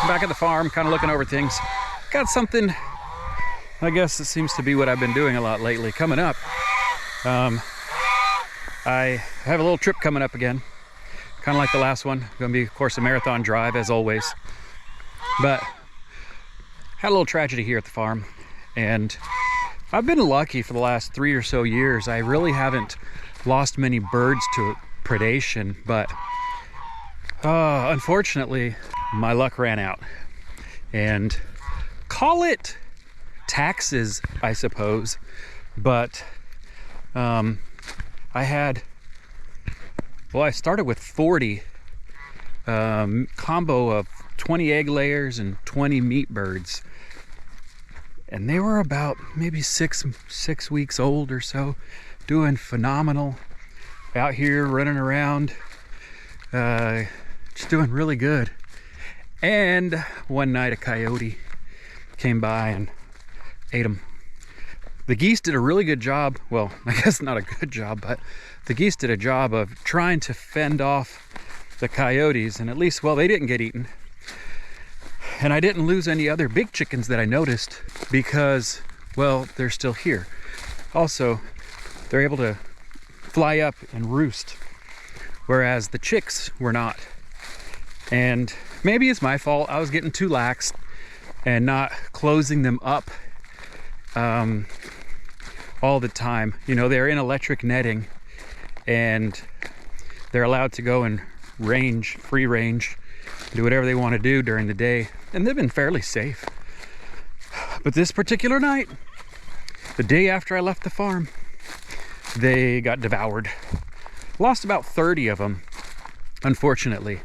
back at the farm, kind of looking over things. Got something, I guess it seems to be what I've been doing a lot lately, coming up. I have a little trip coming up again, kind of like the last one. Gonna be, of course, a marathon drive as always. But had a little tragedy here at the farm, and I've been lucky for the last 3 or so years. I really haven't lost many birds to predation, but unfortunately, my luck ran out. And call it taxes, I suppose, but I started with 40 combo of 20 egg layers and 20 meat birds, and they were about maybe six weeks old or so, doing phenomenal out here running around, just doing really good. And one night a coyote came by and ate them. The geese did a really good job. Well, I guess not a good job, but the geese did a job of trying to fend off the coyotes, and at least, well, they didn't get eaten. And I didn't lose any other big chickens that I noticed because, well, they're still here. Also, they're able to fly up and roost, whereas the chicks were not. And maybe it's my fault. I was getting too lax and not closing them up all the time. You know, they're in electric netting and they're allowed to go and range, free range, do whatever they want to do during the day, and they've been fairly safe. But this particular night, the day after I left the farm, they got devoured. Lost about 30 of them, unfortunately.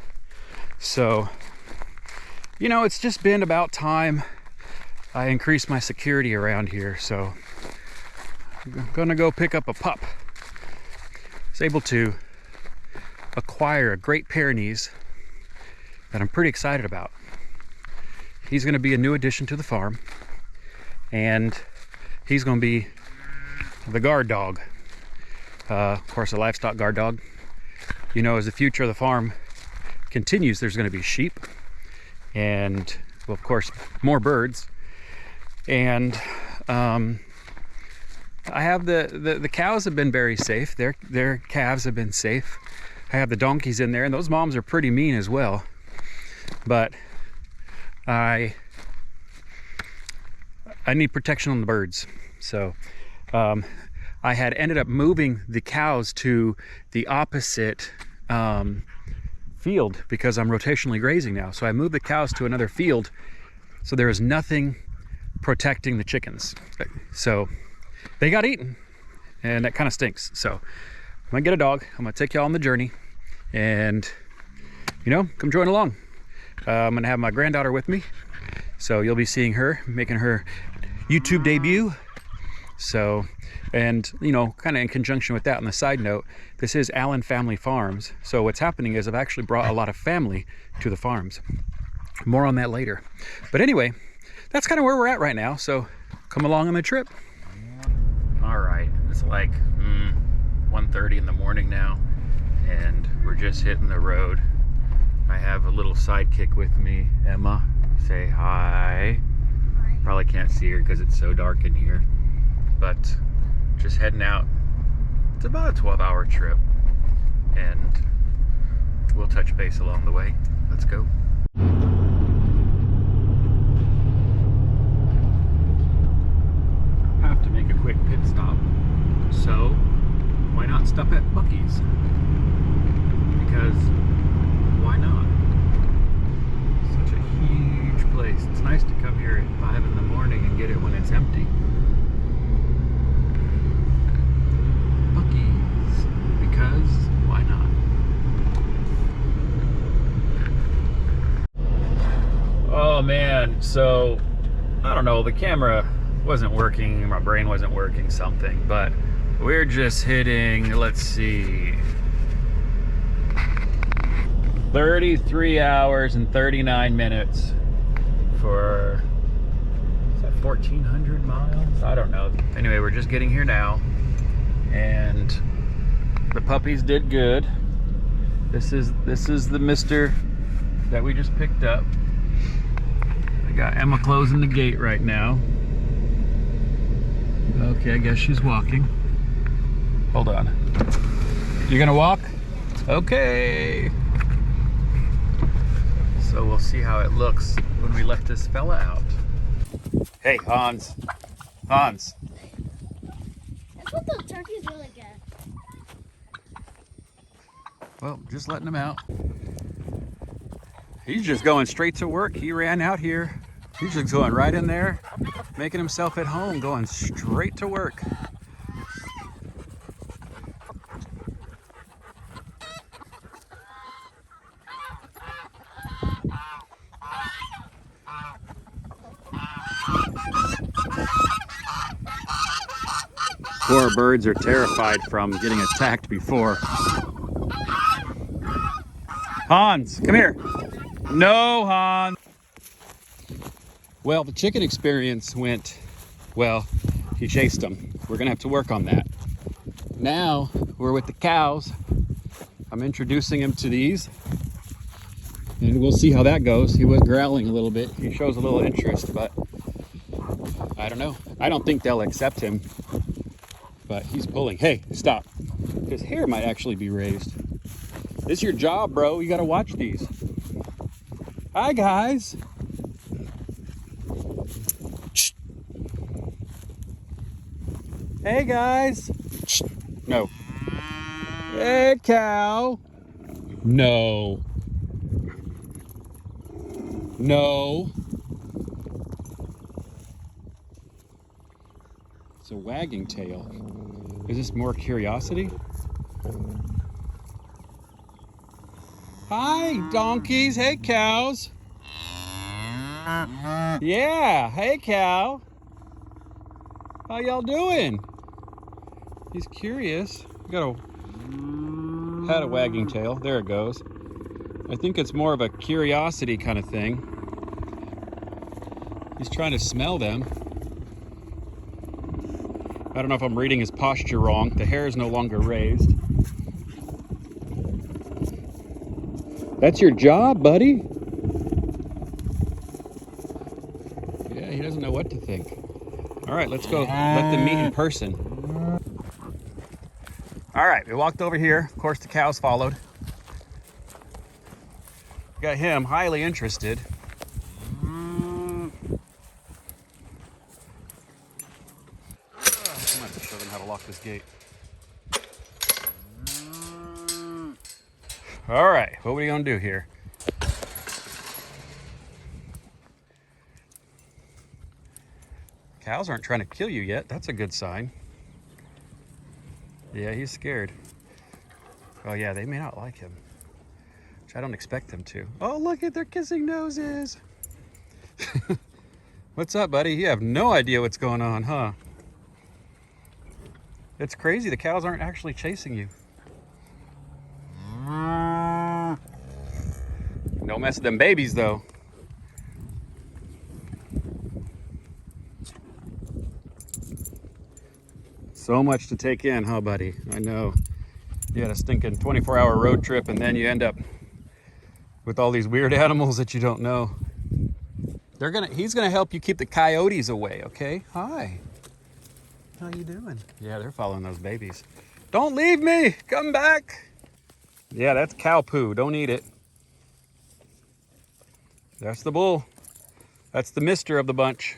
So, you know, it's just been about time I increased my security around here. So I'm gonna go pick up a pup. I was able to acquire a Great Pyrenees that I'm pretty excited about. He's gonna be a new addition to the farm, and he's gonna be the guard dog. Of course, a livestock guard dog. You know, as the future of the farm continues, there's gonna be sheep and, well, of course, more birds. And I have the cows have been very safe. Their calves have been safe. I have the donkeys in there, and those moms are pretty mean as well. But I need protection on the birds. So I had ended up moving the cows to the opposite field because I'm rotationally grazing now. So I moved the cows to another field, so there is nothing protecting the chickens. So they got eaten, and that kind of stinks. So I'm gonna get a dog. I'm gonna take y'all on the journey, and you know, come join along. I'm gonna have my granddaughter with me, so you'll be seeing her making her YouTube debut. So, and you know, kind of in conjunction with that, on the side note, this is Allen Family Farms. So what's happening is I've actually brought a lot of family to the farms. More on that later. But anyway, that's kind of where we're at right now. So come along on the trip. All right, it's like 1:30 in the morning now, and we're just hitting the road. I have a little sidekick with me, Emma. Say hi. Hi. Probably can't see her because it's so dark in here, but just heading out. It's about a 12-hour trip, and we'll touch base along the way. Let's go. Have to make a quick pit stop, so why not stop at Buc-ee's? Because why not? Such a huge place. It's nice to come here at 5 in the morning and get it when it's empty. Buc-ee's, because why not? Oh man, so I don't know, the camera wasn't working, my brain wasn't working, something, but we're just hitting, let's see, 33 hours and 39 minutes for, is that 1,400 miles? I don't know. Anyway, we're just getting here now, and the puppies did good. This is the mister that we just picked up. Got Emma closing the gate right now. Okay, I guess she's walking. Hold on. You gonna walk? Okay. So we'll see how it looks when we let this fella out. Hey, Hans. Hans. I thought the turkey's really good. Well, just letting him out. He's just going straight to work. He ran out here. He's just going right in there, making himself at home, going straight to work. Poor birds are terrified from getting attacked before. Hans, come here. No, Hans. Well, the chicken experience went, well, he chased them. We're gonna have to work on that. Now, we're with the cows. I'm introducing him to these, and we'll see how that goes. He was growling a little bit. He shows a little interest, but I don't know. I don't think they'll accept him, but he's pulling. Hey, stop. His hair might actually be raised. It's your job, bro. You gotta watch these. Hi, guys. Shh. Hey, guys. Shh. No. Hey, cow. No. No. It's a wagging tail. Is this more curiosity? Hi, donkeys. Hey, cows. Yeah, hey, cow. How y'all doing? He's curious. Had a wagging tail. There it goes. I think it's more of a curiosity kind of thing. He's trying to smell them. I don't know if I'm reading his posture wrong. The hair is no longer raised. That's your job, buddy. Yeah, he doesn't know what to think. All right, let's go let them meet in person. All right, we walked over here. Of course, the cows followed. Got him highly interested. I'm gonna have to show them how to lock this gate. All right, what are we gonna do here? Cows aren't trying to kill you yet. That's a good sign. Yeah, he's scared. Oh yeah, they may not like him, which I don't expect them to. Oh, look at, they're kissing noses. What's up, buddy? You have no idea what's going on, huh? It's crazy. The cows aren't actually chasing you. Don't mess with them babies, though. So much to take in, huh, buddy? I know. You had a stinking 24-hour road trip, and then you end up with all these weird animals that you don't know. He's gonna help you keep the coyotes away, okay? Hi. How you doing? Yeah, they're following those babies. Don't leave me! Come back! Yeah, that's cow poo. Don't eat it. That's the bull. That's the mister of the bunch.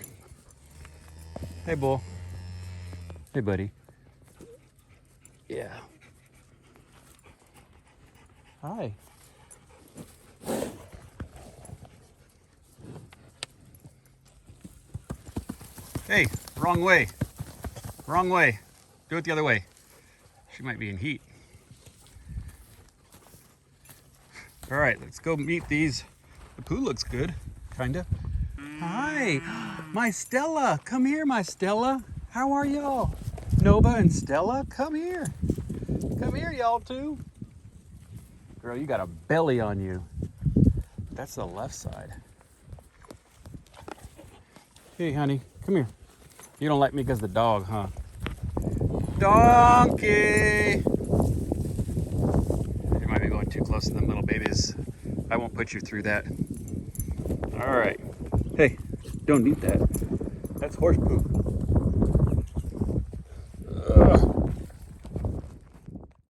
Hey, bull. Hey, buddy. Yeah. Hi. Hey, wrong way. Wrong way. Do it the other way. She might be in heat. All right, let's go meet these. The poo looks good, kinda. Hi, my Stella. Come here, my Stella. How are y'all? Nova and Stella, come here. Come here, y'all two. Girl, you got a belly on you. That's the left side. Hey, honey, come here. You don't like me because of the dog, huh? Donkey! You might be going too close to them little babies. I won't put you through that. All right. Hey, Don't eat that. That's horse poop.